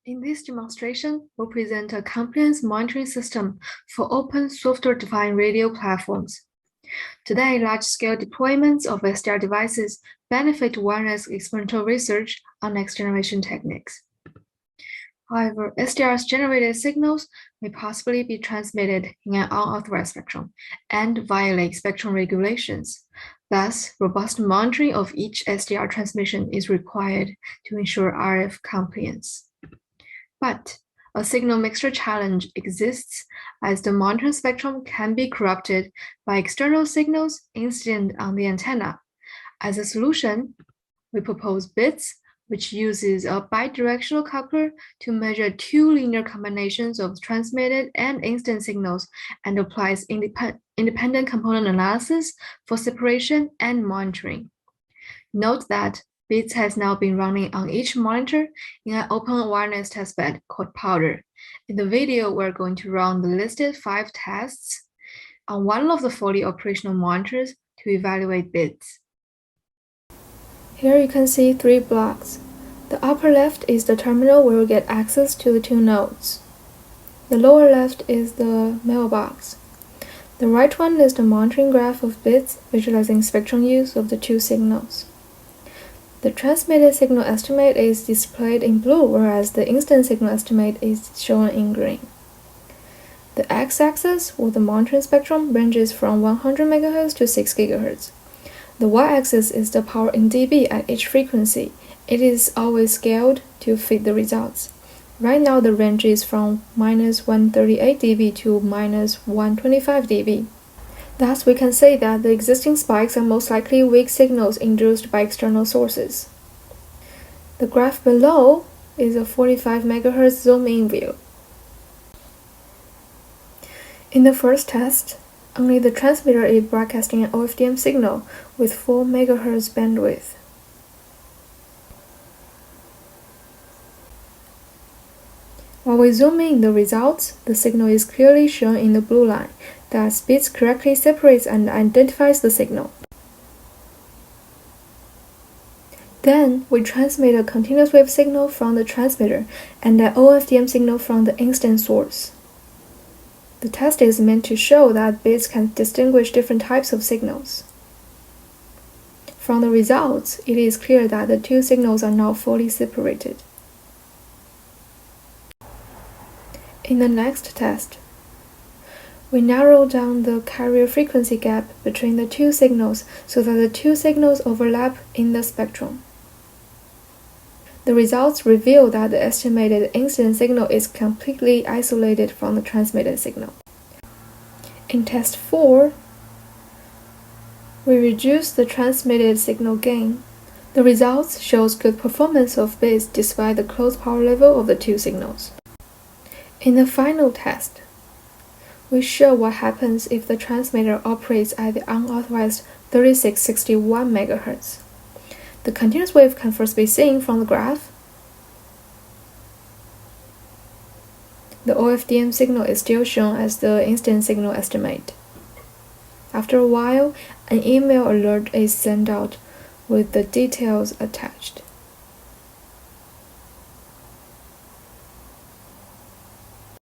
In this demonstration, we'll present a compliance monitoring system for open software-defined radio platforms. Today, large-scale deployments of SDR devices benefit wireless experimental research on next-generation techniques. However, SDR's generated signals may possibly be transmitted in an unauthorized spectrum and violate spectrum regulations. Thus, robust monitoring of each SDR transmission is required to ensure RF compliance. But a signal mixture challenge exists as the monitoring spectrum can be corrupted by external signals incident on the antenna. As a solution, we propose BITS, which uses a bidirectional coupler to measure two linear combinations of transmitted and incident signals and applies independent component analysis for separation and monitoring. Note that BITS has now been running on each monitor in an open wireless testbed called Powder. In the video, we're going to run the listed 5 tests on one of the 40 operational monitors to evaluate BITS. Here you can see 3 blocks. The upper left is the terminal where we get access to the 2 nodes. The lower left is the mailbox. The right one is the monitoring graph of BITS, visualizing spectrum use of the 2 signals. The transmitted signal estimate is displayed in blue, whereas the incident signal estimate is shown in green. The x-axis, or the monitoring spectrum, ranges from 100 MHz to 6 GHz. The y-axis is the power in dB at each frequency. It is always scaled to fit the results. Right now, the range is from -138 dB to -125 dB. Thus, we can say that the existing spikes are most likely weak signals induced by external sources. The graph below is a 45 MHz zoom-in view. In the first test, only the transmitter is broadcasting an OFDM signal with 4 MHz bandwidth. While we zoom in the results, the signal is clearly shown in the blue line. Thus, BITS correctly separates and identifies the signal. Then, we transmit a continuous wave signal from the transmitter and an OFDM signal from the incident source. The test is meant to show that BITS can distinguish different types of signals. From the results, it is clear that the 2 signals are now fully separated. In the next test, we narrow down the carrier frequency gap between the 2 signals so that the 2 signals overlap in the spectrum. The results reveal that the estimated incident signal is completely isolated from the transmitted signal. In test 4, we reduce the transmitted signal gain. The results shows good performance of BITS despite the close power level of the 2 signals. In the final test, we show what happens if the transmitter operates at the unauthorized 3661 MHz. The continuous wave can first be seen from the graph. The OFDM signal is still shown as the incident signal estimate. After a while, an email alert is sent out with the details attached.